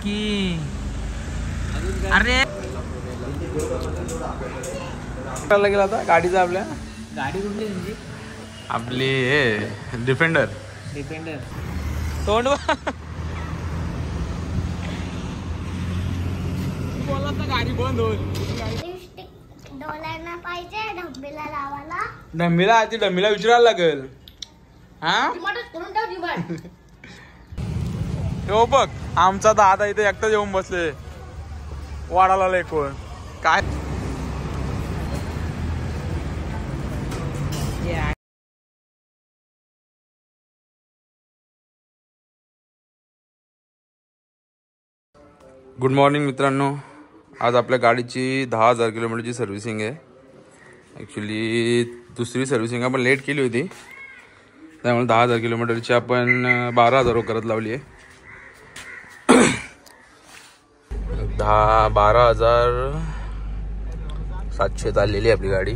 की अरे गेला आता गाडीचा आपल्या गाडी कुठली तुमची? आपली हे डिफेंडर तोंड बोला तर गाडी बंद होईल. डोळ्यांना पाहिजे ढब्बीला लावायला. डम्मीला विचारायला लागेल. हा हो बघ आमचा दादा इथे एकटाच येऊन बसले वाडाला लेकून काय. गुड मॉर्निंग मित्रांनो. आज आपल्या गाडीची 10,000 किलोमीटरची सर्व्हिसिंग आहे. ॲक्च्युली दुसरी सर्व्हिसिंग आपण लेट केली होती त्यामुळे 10,000 किलोमीटरची आपण 12,000 करत लावली आहे. 12,700 चाललेली आपली गाडी.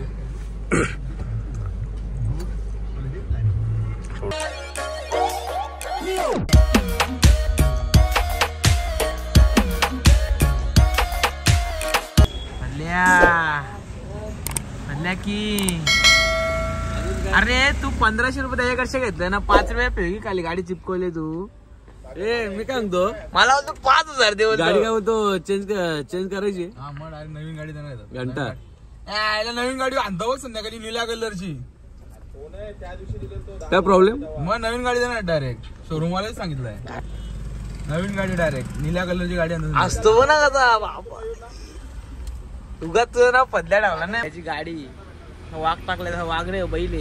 म्हणल्या की अरे तू 1,500 रुपये त्याच्याकडे घेतलं ना. 5 रुपये फेकी खाली गाडी चिपकवली तू. ए मी काय म्हणतो मला बोलतो 5,000 दे. गाडी काय होतो चेंज करायची. नवीन गाडी घंटा नवीन गाडी आणतो बघ संध्याकाळी निळ्या कलरची. काय प्रॉब्लेम. मग नवीन गाडी देणार डायरेक्ट. शोरूम वाल्याच सांगितलंय नवीन गाडी डायरेक्ट निळ्या कलरची गाडी असतो ना कसा बाबा. उगाच तुझं नाव पदल्या टाकला ना. त्याची गाडी वाघ टाकलाय. वाघ रे बैल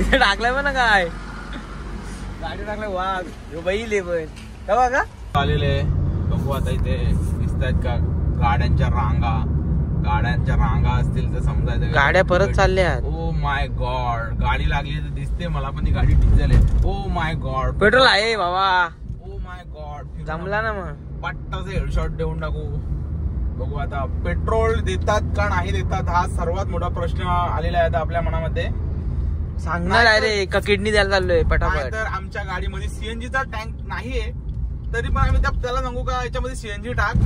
इथे टाकलाय पण काय गाडी टाकलाय वाघ बैल आहे. पण तेव्हा का आलेले बघू आता इथे दिसतायत का गाड्यांच्या रांगा असतील तर समजायचं. गाड्या परत चालल्या. ओ माय गॉड गाडी लागली तर दिसते मला पण ती गाडी डिझेल आहे. ओ माय गॉड पेट्रोल आहे बाबा. ओ माय गॉड जमला ना मग पट्टाचे हेडशॉट देऊन टाकू. बघू आता पेट्रोल देतात का नाही देतात हा सर्वात मोठा प्रश्न आलेला आहे आपल्या मनामध्ये. सांगणार अरे का किडनी द्यायला चाललोय पटापट. तर आमच्या गाडीमध्ये सीएनजीचा टँक नाहीये तरी पण आम्ही त्याला सांगू का याच्यामध्ये सीएनजी टाक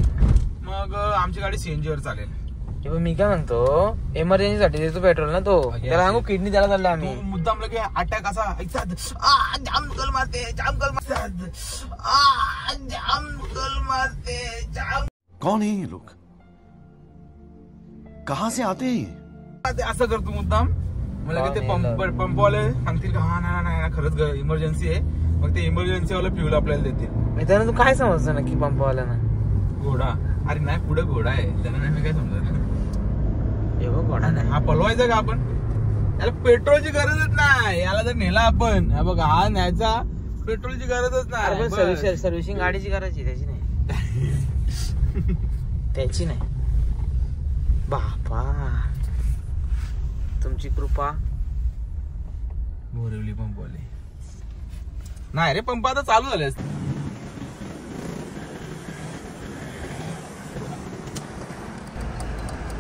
मग आमची गाडी सीएनजी वर चालेल. मी काय म्हणतो एमर्जन्सी साठी देतो पेट्रोल ना तो. त्याला सांगू किडनी द्यायला चाललोय आम्ही. मुद्दाम लगे अटॅक असा ऐकतात जाम कल मारते जाम कौन है ये लोग कहाँ से आते हैं. असं करतो मुद्दाम. मला ते पंपवाले सांगतील का हा नाही खरंच इमर्जन्सी आहे मग ते इमर्जन्सी वाला फ्यूल आपल्याला देतील. त्यानं तू काय समजतं नक्की पंपवाल्याना. घोडा अरे नाही पुढे घोडा आहे त्यांना नाही मी काय समजत. घोडा नाही हा पलवायचा का आपण. याला पेट्रोलची गरजच नाही. याला जर नेला आपण बघा हा न्यायचा पेट्रोलची गरजच नाही. सर्व्हिसिंग गाडीची करायची त्याची नाही. त्याची नाही बापा तुमची कृपा. बोरिवली पंपवाले नाही रे पंप आता चालू झाले.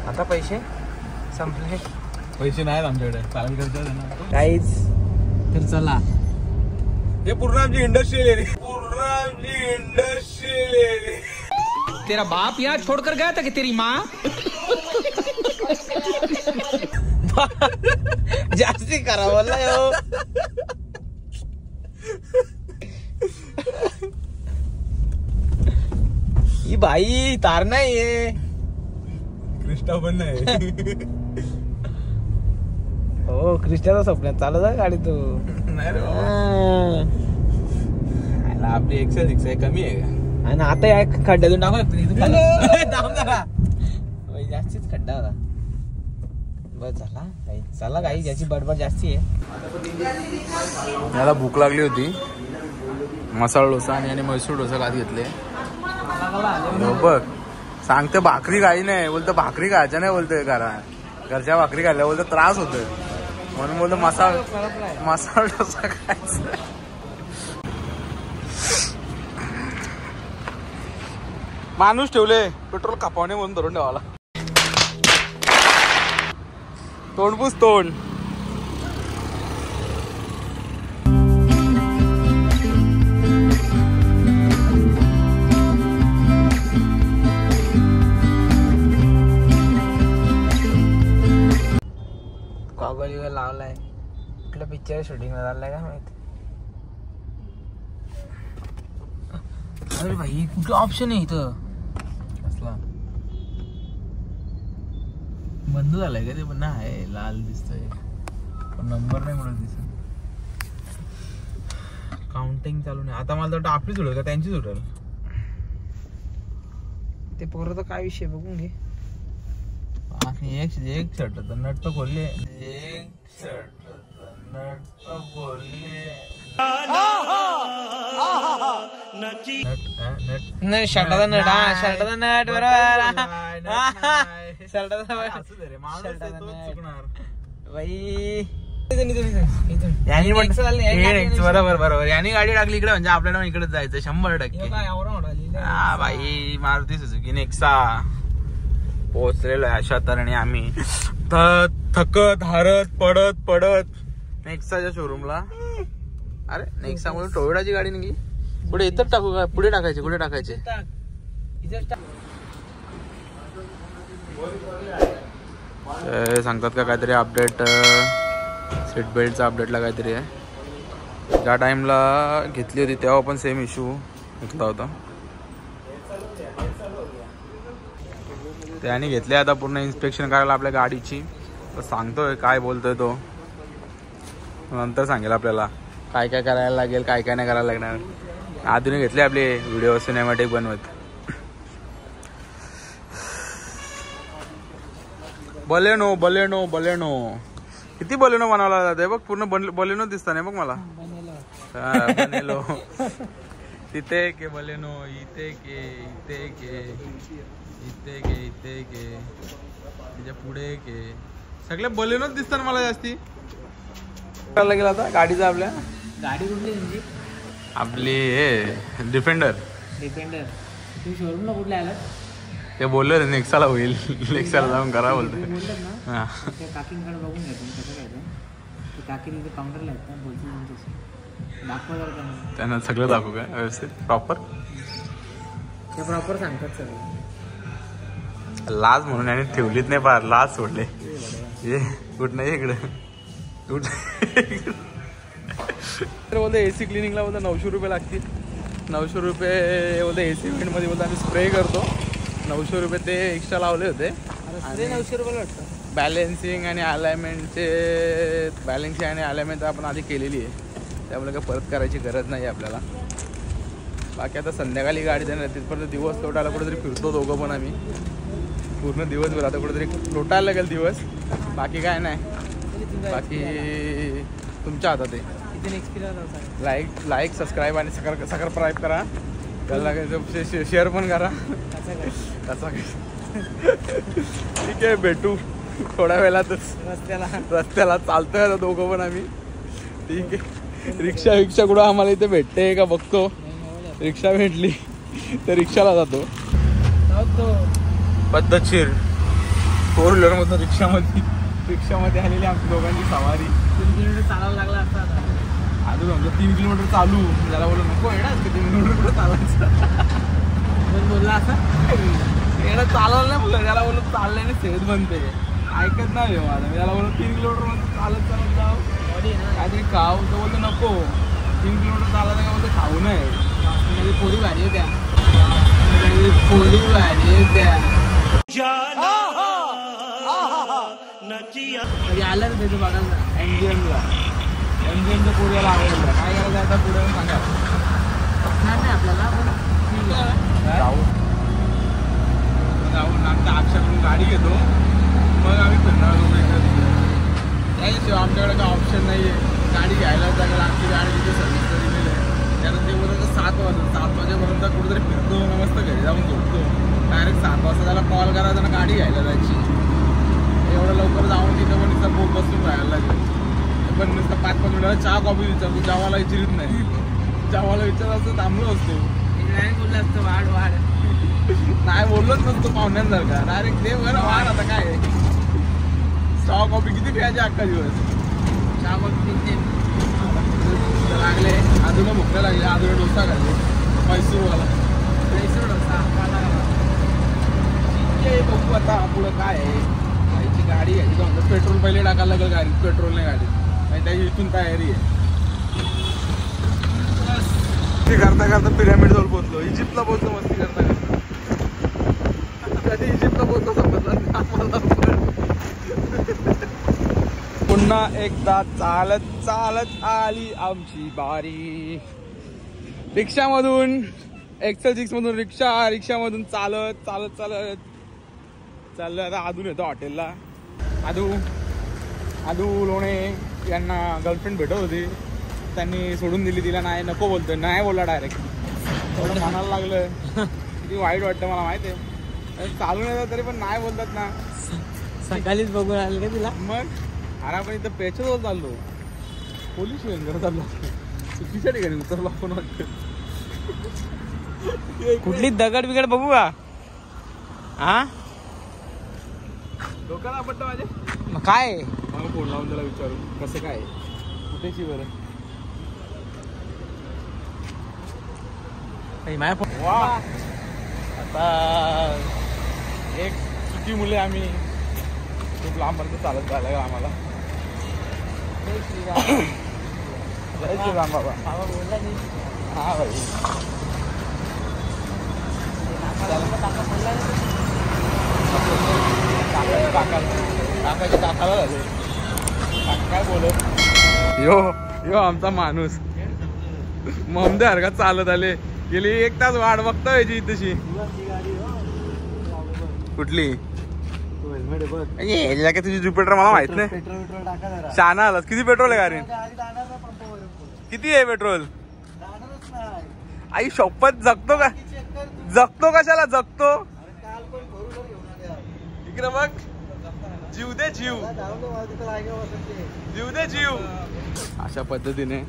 आता पैसे संपले. पैसे नाहीत आमच्याकडे चालू करतो काहीच. तर चला हे पूर्ण आमची इंडस्ट्रियल एरिया. तेरा बाप यहाँ छोड़कर गया था कि तेरी माँ. जास्ती करा बोलला हो. ही बाई तार नाहीये. क्रिस्टा पण नाही. हो क्रिस्टाचा स्वप्न चालू आहे गाडी तू. नाही रे आपली एक्सेल कमी आहे का. आणि आता या खड्ड्यातून टाकू जास्तीच खड्डा होता. बस झाला चला काही ज्याची बडबड जास्ती आहे. याला भूक लागली होती. मसाला डोसा आणि मैसूर डोसा खात घेतले. बघ सांगते भाकरी काही नाही बोलतो. भाकरी खायच्या नाही बोलतोय कारण घरच्या भाकरी खायला बोलतो त्रास होतोय म्हणून बोलतो मसाला डोसा खायचा. माणूस ठेवले पेट्रोल कापवणे म्हणून धरून ठेवाला. तोंडपूस तोंड. पिक्चर शूटिंग झालंय का माहिती. अरे भाई कुठलं ऑप्शन आहे इथं कसला बंद झालाय का ते. पण नाही लाल दिसतोय पण नंबर नाही म्हणून दिसत. काउंटिंग चालू नाही आता. मला वाटतं आपली सुटेल का त्यांची सुटेल ते पोरं. तर काय विषय बघून घे. एक शर्ट तर नट तर खोलले. एक शर्ट नट तर खोलले. नाही शर्टाचा नट. हा शर्टाचा नट बरोबर. शर्टाचा नट बाई. बरोबर बरोबर. याने गाडी टाकली इकडे म्हणजे आपल्याला इकडेच जायचं 100%. हा भाई मारुती सुझुकी नेक्सा पोहोचलेलो आहे अशा तऱ्हेने आम्ही. थकत हारत पडत नेक्साच्या शोरूमला. अरे नेक्सा म्हणून टोयोटाची गाडी निघली. पुढे इथं टाकू का पुढे टाकायचे कुठे टाकायचे. सांगतात का काहीतरी अपडेट. सीट बेल्टचा अपडेटला काहीतरी आहे. ज्या टाइमला घेतली होती तेव्हा पण सेम इश्यू घेतला होता. त्याने घेतले आता पूर्ण इन्स्पेक्शन करायला आपल्या गाडीची. तर सांगतोय काय बोलतोय तो नंतर सांगेल आपल्याला काय काय करायला लागेल काय काय नाही करायला लागणार. आधुनिक घेतले आपले व्हिडिओ सिनेमॅटिक बनवत. बलेनो किती बलेनो बनवला जाते बघ. पूर्ण बलेनो दिसता नाही बघ मला. बनेलो तिथे के बलेनो इथे के तिच्या पुढे के सगळे बलेनोच दिसतात मला जास्ती. करायला गेला आता गाडीचा आपल्या. गाडी कुठली तुमची. आपली हे डिफेंडर. तुम्ही शोरूमला कुठल्या आला. ते बोललो रे नेक्साला होईल. नेक्साला जाऊन करा बोलतो. काकींकडे बघून घ्या कसं काय. काकी तिथे काउंटरला आहेत ना बोलतो दाखवा. त्यांना सगळं दाखवू काय व्यवस्थित प्रॉपर सांगतात सगळं. लाज म्हणून याने ठेवलीच नाही फार. लाज सोडले. ये कुठं नाही इकडे बोलतो. एसी क्लिनिंगला बोलतो 900 रुपये लागतील. 900 रुपये बोलतो. एसी मध्ये बोलतो आम्ही स्प्रे करतो. 900 रुपये ते एक्स्ट्रा लावले होते. 900 रुपये वाटतं. बॅलेन्सिंग आणि अलाइनमेंट आपण आधी केलेली आहे त्यामुळे काय परत करायची गरज नाही आपल्याला. बाकी आता संध्याकाळी गाडी देणार तिथपर्यंत दिवस लोटायला कुठेतरी फिरतो दोघं पण आम्ही. पूर्ण दिवसभर आता कुठेतरी लोटायला लागेल दिवस. बाकी काय नाही. बाकी तुमच्या हातात आहे. लाईक सबस्क्राईब आणि सबस्क्राईब करा. त्याला शेअर पण करा. कसा ठीक आहे भेटू थोड्या वेळातच रस्त्याला चालतोय आता दोघं पण आम्ही. ठीक आहे. रिक्षा कुठं आम्हाला इथे भेटते का बघतो. रिक्षा भेटली तर रिक्षाला जातो. पद्धतशीर 4 व्हीलर मधून रिक्षामध्ये आलेली आमच्या दोघांची सवारी. 3 किलोमीटर चालायला लागला असता. अजून आमचं 3 किलोमीटर चालू. त्याला बोललो नको येणार 3 किलोमीटर कुठं चालायचं बोलला असा. येणं चालवलं नाही बोललं. त्याला बोललो चालल्याने सेहत बनते. ऐकत नाही माझं. मी त्याला बोललो 3 किलोमीटर मध्ये चालत जाऊ काहीतरी खाऊ. तर बोलतो नको 3 किलोमीटर चालायला का बोलतो खाऊ नये. म्हणजे पोळी भारी आहे त्या. पोळी भारी आहे त्या. आलं ना त्याचं बघायला एमजीएमच्या पोळीला आवडलं. काय करायचं आता पुढे सांगा. आपल्याला जाऊन आमच्या अक्षाकडून गाडी घेतो मग आम्ही फिरणार. त्याशिवाय आमच्याकडे काय ऑप्शन नाही आहे. गाडी घ्यायला लागेल. आमची गाडी तिथे सर्व्हिस दिलेली आहे. त्यानंतर ते बोलतो 7 वाजेपर्यंत कुठेतरी फिरतो मस्त घरी जाऊन झोपतो. डायरेक्ट 7 वाजता त्याला कॉल करायचा ना गाडी घ्यायला जायची. एवढं लवकर जाऊन तिथं पण नुसतं बोट बसून राहायला लागेल. पण नुसतं 5-5 मिनिटाला चहा कॉफी विचारतो. जेवायला विचारित नाही. जेवायला विचारत असतो थांबलो असतो. बोललं असतं वाढ नाही बोललोच नसतो पाहुण्यांसारखा. डायरेक्ट दे बरं वाढ. आता काय चहा कॉफी किती प्यायचे अख्खा दिवस. चहा कॉफी लागले. अजून भुकला लागले. अजून डोसा खाल्ले मैसूरवाला. डोसा बघू आता पुढं काय आहे. गाडी घ्यायची पेट्रोल पहिले टाकायला लागेल गाडीत. पेट्रोल नाही गाडीत आणि त्याची इथून तयारी आहे. मस्ती करता करता पिरामिड जवळ पोहोचलो. इजिप्तला पोहोचलो मस्ती करता करता. कधी इजिप्तला पोहोचलो समजलं नाही आम्हाला. पुन्हा एकदा चालत चालत आली आमची बारी. रिक्षामधून XL6 मधून रिक्षामधून चालत चालत चालत चाललं. आता आदून येतो हॉटेलला. आदू लोणे यांना गर्लफ्रेंड भेटत होती, त्यांनी सोडून दिली. तिला नाही नको बोलतोय, नाही बोलला डायरेक्ट. थोडं म्हणायला लागलं. किती वाईट वाटतं मला माहिती आहे. चालून येतात तरी पण नाही बोलतात ना. सकाळीच बघून आलं का तिला. मग अरे आपण इथं पेचजवळ चाललो, पोलीस वेंगर चाललो, चुकीच्या ठिकाणी उतरलो आपण वाटतं. कुठली दगड बिगड बघू का. हा डोक्याला पडतं माझे. मग काय मला फोन लावून त्याला विचारू कसं काय कुठेची बरं. माझ्या फोन. वा आता एक सुकी मुले आम्ही खूप लांबपर्यंत चालत जायला आम्हाला. जय श्रीराम. जय श्रीराम बाबा. बाबा बोलला नाही. हा भाई काकाच्या काकाला झाले. काका काय बोलत. यो आमचा माणूस ममदे हरकत चालत आले. गेली 1 तास वाट बघता यायची तशी. कुठली तुझी ज्युपिटर मला माहित नाही. शहाणा आलास. किती पेट्रोल आहे गाडी. किती आहे पेट्रोल. आई शपथ जगतो का. जगतो कशाला जगतो. इकडे बघ. जीव दे जीव. जीव दे जीव. अशा पद्धतीने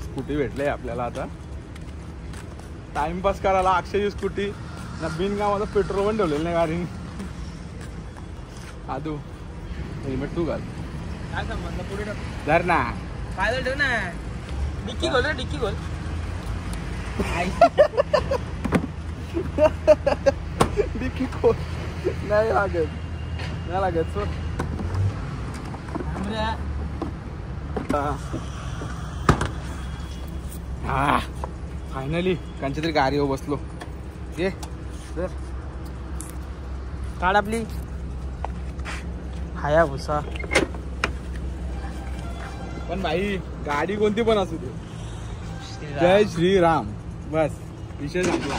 स्कूटी भेटले आपल्याला. आता टाइमपास करायला अक्षयची स्कूटी ना. बिनगावाचं पेट्रोल पण ठेवलेलं नाही गाडी. आदू हेल्मेट तू घाल. काय संबंध पुढे धर ना. काय ठेव ना. डिक्की खोल रे डिक्की खोल. डिक्की खोल. नाही लागत नाही लागत. हा फायनली कांच्या तरी गाडीवर बसलो. ये काढ आपली हाया भुसा. पण भाई गाडी कोणती पण असू दे. जय श्रीराम बस विषय संपला.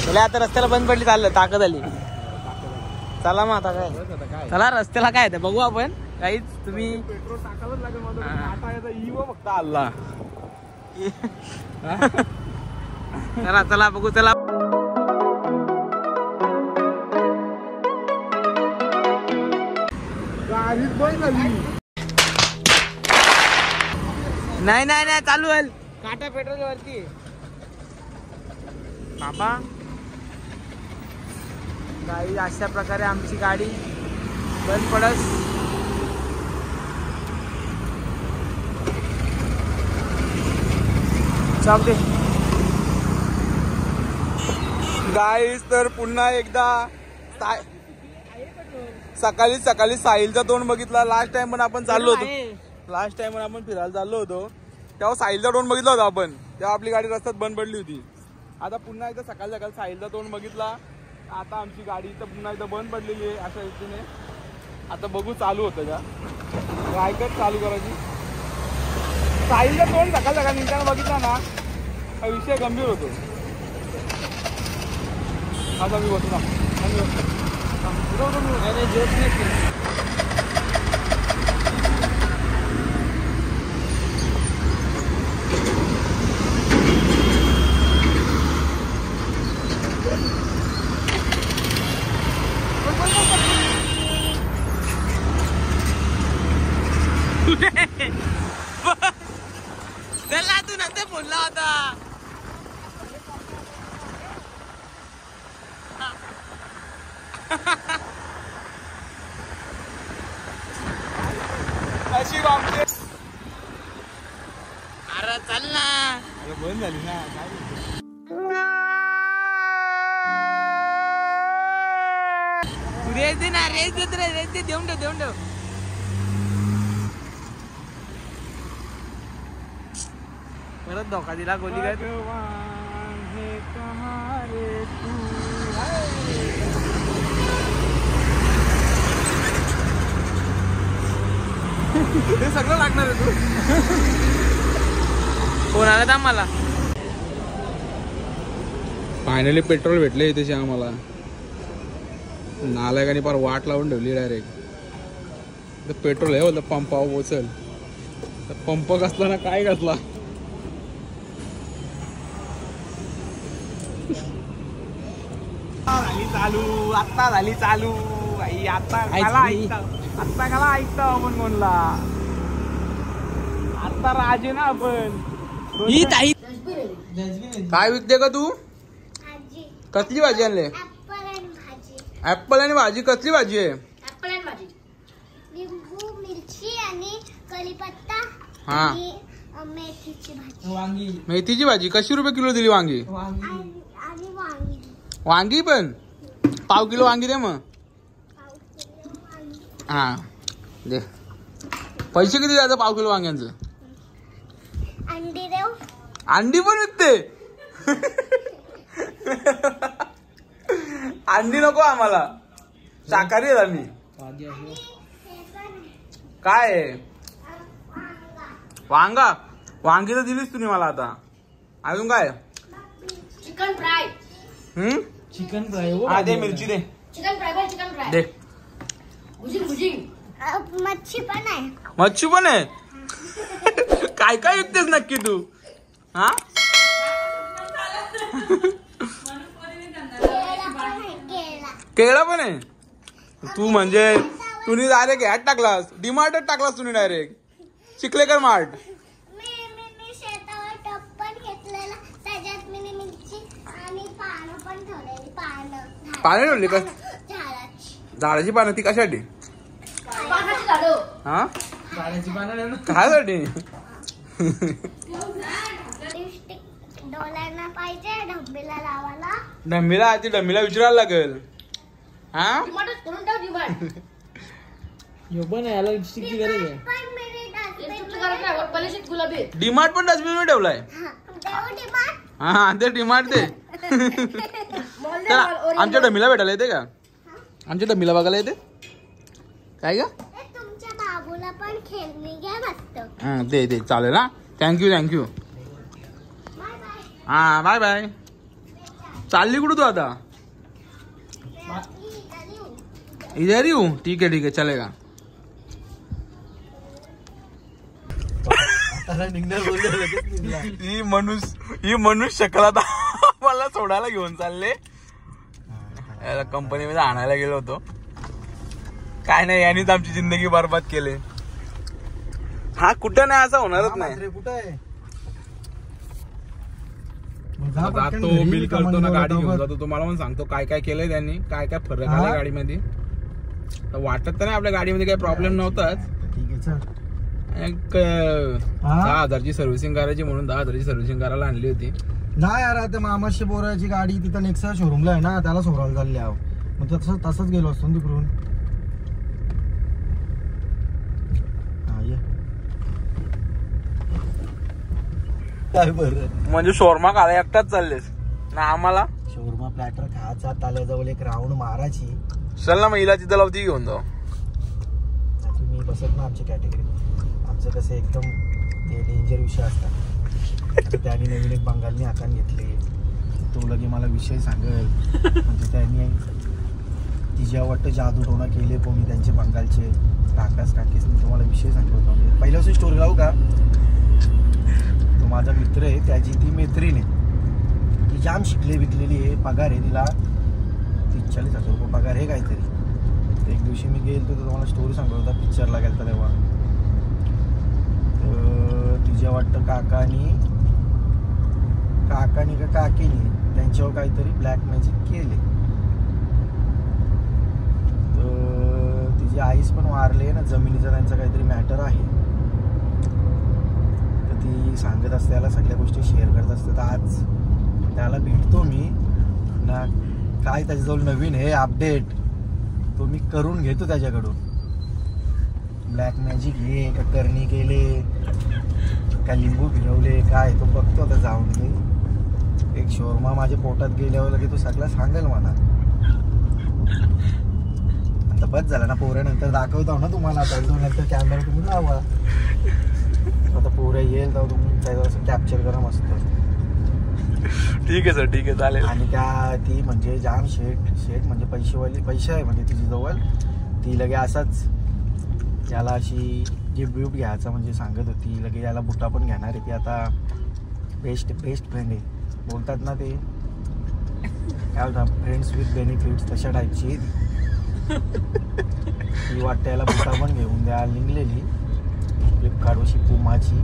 चला आता रस्त्याला बंद पडली. चाललं ताकद आली. चला मग आता काय. चला रस्त्याला काय आहे बघू आपण. काहीच तुम्ही पेट्रोल टाकावंच लागेल माझं. इवो फक्त आल्ला. चला चला बघू. चला गाडीच बंद झाली. नाही नाही नाही चालू आहे. काटा पेट्रोल वरती बाबा. गाडी अशा प्रकारे आमची गाडी बंद पडस. चालते गाईस. तर पुन्हा एकदा सकाळी सकाळी साहिलचा तोंड बघितला. लास्ट टाइम पण आपण चाललो होतो. लास्ट टाइम आपण फिरायला चाललो होतो तेव्हा साहिलचा तोंड बघितला होता आपण. तेव्हा आपली गाडी रस्त्यात बंद पडली होती. आता पुन्हा एकदा सकाळी सकाळी साहिलचा तोंड बघितला. आता आमची गाडी इथं पुन्हा एकदा बंद पडलेली आहे अशा रीतीने. आता बघू चालू होतं का. रायकट चालू करायची. साहिलचा तोंड सकाळ सकाळ निघताना बघितला ना हा विषय गंभीर होतो. आता मी बसू ना. चला तू नंतर बोलला होता. अशी आमची अरे चल ना. बंद झाली ना. रेस दे ना. रेस देत रे. रेस दे. देऊन ठेव देऊन ठेव. परत धोका दिला गोली काय ते सगळं लागणार आहे तू कोण आला था मला फायनली पेट्रोल भेटले इथे आम्हाला नालायकाने फार वाट लावून ठेवली डायरेक्ट पेट्रोल आहे होतं पंपावर पोचल तर पंप कसला ना काय कसला झाली चालू आता झाली चालू आई आता काला ऐकतो आपण कोणला आता राजे ना आपण ही ताई काय विकते का तू आजी कसली भाजी आणले ऍपल आणि भाजी ऍपल आणि भाजी कसली भाजी आहे ऍपल आणि भाजी लिंबू मिरची आणि कढीपत्ता हा आणि मेथीची भाजी वांगी मेथीची भाजी कशी रुपये किलो दिली वांगी आणि वांगी वांगी पण पाव किलो वांगी दे मग पाव किलो वांगी हा दे पैसे किती द्यायचं पाव किलो वांग्यांचं अंडी देऊ अंडी पण विकते अंडी नको आम्हाला शाकाहारी आहेत आम्ही हे पण काय आहे? वांगा वांगा वांगी तर दिलीच तुम्ही मला आता अजून काय चिकन फ्राय चिकन फ्राय हा दे मिरची दे चिकन फ्राय चिकन फ्राय दे मच्छी पण आहे मच्छी पण आहे काय काय विकतेस नक्की तू हा केळं पण आहे केळं केळं पण आहे तू म्हणजे तुम्ही डायरेक्ट ह्यात टाकलास डीमार्टच टाकलास तुम्ही डायरेक्ट चिखलेकर मार्ट मी शेतावर टप पण घेतलेला त्याच्यात मी मिरची आणि पानं पण ठेवलेली पानं ठेवली का झाडाची झाडाची पानं ती कशासाठी पानाची झाडं हा झाडाची पानं कायसाठी लिपस्टिक डोळ्यांना पाहिजे ढब्बीला लावायला डम्मीला विचारायला लागेल हा करून ठेव डिमांड यो पण याला लिपस्टिकची गरज आहे पण मी गुलाबी डीमार्ट पण डस्टबिन मध्ये ठेवलाय देऊ डिमांड हा ते डीमार्ट दे तर आमच्या डमीला भेटायला येते का आमच्या डमीला बघायला येते काय का तुमच्या बाबूला पण खेळणी घ्या मस्त हा दे दे चालेल हा थँक्यू बाय बाय हा बाय बाय चालली कुठं तू आता इधर येऊ ठीक आहे चलेगा ही मनुष्य शकला मला सोडायला घेऊन चालले कंपनीमध्ये आणायला गेलो होतो काय नाही यांनीच आमची जिंदगी बरबाद केली हा कुठं नाही असं होणारच नाही कुठं आहे जातो बिल करतो ना गाडी घेऊन जातो तुम्हाला पण सांगतो काय काय केलंय त्यांनी काय काय फरक आलाय गाडीमध्ये तर वाटत तर नाही आपल्या गाडीमध्ये काही प्रॉब्लेम नव्हताच ठीक आहे चल एक 10,000ची सर्व्हिसिंग करायची म्हणून 10,000ची सर्व्हिसिंग करायला आणली होती नाही यार आता मामाशी बोराची गाडी तिथं नेक्सा शोरूमला आहे ना त्याला सोडायला चालली आहो मग तसंच गेलो असतो ना तिकडून हा ये काय बरं म्हणजे शोरमा खायला एकटाच चाललेस ना आम्हाला शोरमा प्लॅटर खायचा ताल्याजवळ एक राऊंड मारायची चल ना महिला तिथं लावती घेऊन जाऊ तुम्ही बसत ना आमच्या कॅटेगरी आमचं कसं एकदम ते डेंजर विषय असतात आता त्यांनी नवीन एक बंगालनी हातात घेतले तो लगे मला विषय सांगेल म्हणजे त्यांनी तिच्या वाटतं जादूटोणा केले कोणी त्यांचे बंगालचे काकास काकीसनी तुम्हाला विषय सांगतो म्हणजे पहिल्यापासून स्टोरी लावू का तो माझा मित्र आहे त्याची ती मैत्रीण आहे ती जाम शिकले विकलेली आहे पगार आहे तिला 40,000 रुपये पगार आहे काहीतरी एक दिवशी मी गेलो तर तुम्हाला स्टोरी सांगत होता पिक्चरला गेलता तेव्हा तिच्या वाटतं काकानी का काकीनी त्यांच्यावर काहीतरी ब्लॅक मॅजिक केले तर तिची आईस पण वारले ना जमिनीचा त्यांचा काहीतरी मॅटर आहे तर ती सांगत असते त्याला सगळ्या गोष्टी शेअर करत असते तर आज त्याला भेटतो मी ना काय त्याच्याजवळ नवीन हे अपडेट तो मी करून घेतो त्याच्याकडून ब्लॅक मॅजिक हे का करणी केले काय लिंबू फिरवले काय तो बघतो आता जाऊन ते. एक शोरमा माझ्या पोटात गेल्यावर लगे तो सगळं सांगेल मला. आता बस झाला ना, पोरं नंतर दाखवतो ना तुम्हाला. आता नंतर कॅमेरा तुम्ही लावा, आता पोरं येईल तेव्हा तुम्ही त्याचं कॅप्चर करा मस्त. ठीक आहे सर, ठीक आहे, चालेल. आणि त्या ती म्हणजे जाम शेट म्हणजे पैसे आहे म्हणजे तिची जवळ. ती लगे असाच याला अशी गिफ्ट बिफ्ट घ्यायचा म्हणजे सांगत होती. लगे याला बुटा पण घेणार आहे ती आता. बेस्ट फ्रेंड आहे बोलतात ना ते, काय बोलतात, फ्रेंड्स विथ बेनिफिट्स, तशा टाईपची ती वाटतं. याला बुटा पण घेऊन द्यायला निघलेली फ्लिपकार्टवरची पुमाची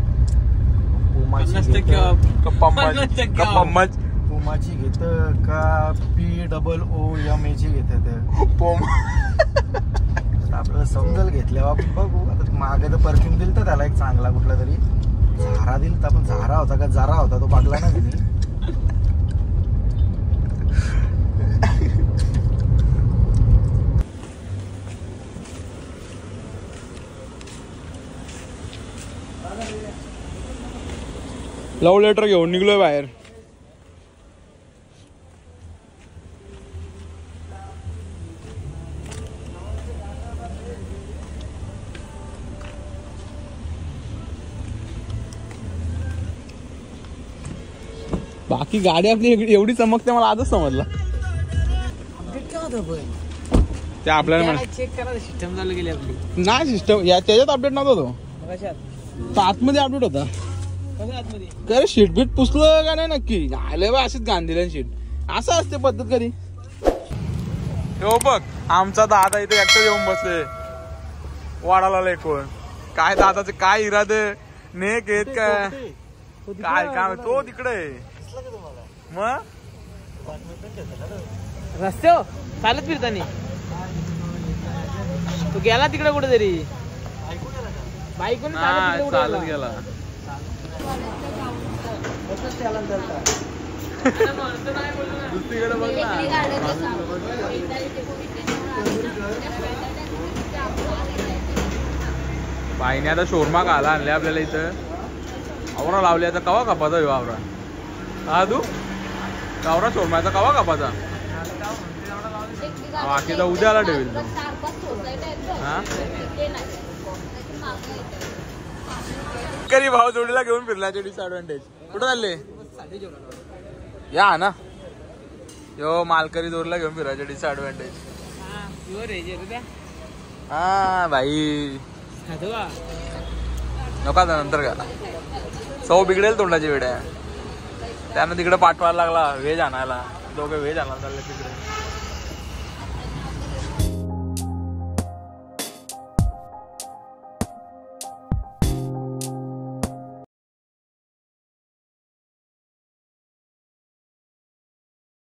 घेत का POOMA ची घेत आपल्याला समजल. घेतल्यावर आपण बघू. आता मागे तर परफ्यूम दिल तर त्याला एक चांगला कुठला तरी झारा दिल तर, आपण झारा होता का जरा होता तो बघला ना तिने. लव्ह लेटर घेऊन निघलोय बाहेर. बाकी गाडी आपली एवढी चमकते मला आजच समजलं. ते आपल्याला चेक करा सिस्टम चालू केली आपली. नाही सिस्टम या त्याच्यात अपडेट नव्हता तो. तो आतमध्ये अपडेट होता. अरे शीट बीट पुसलं का नाही नक्की. आले बा अशीच घाण दिल्या शीट. असं असते पद्धत कधी. हो बघ आमचा दादा इथे एकटं येऊन बसले वाडाला कोण. काय दादाचे काय इरादे नेक येत काय काय तो तिकडे मग रस्त्यावर चालत फिरतानी तो गेला तिकडे कुठेतरी. बाईकून चालत गेला. दुसरीकडे बघ ना. बाईने आता शोरमा खायला आणले आपल्याला इथं. आवरा लावली आता कवा कापाचा हो आवरा. हा तू आवरा शोरमाचा कवा कापाचा. बाकी तर उद्याला ठेवेल. हा करी भाव जोडीला घेऊन फिरल्याचे डिसएडव्हान्टेज. कुठं चालले या ना. यो मालकरी जोडीला घेऊन फिरायचे डिसएडव्हान्टेज. हा भाई नका नंतर का चव बिघडेल तोंडाची वेड्या. त्यानं तिकडे पाठवायला लागला व्हेज आणायला. दोघे व्हेज आणायला चालले तिकडे.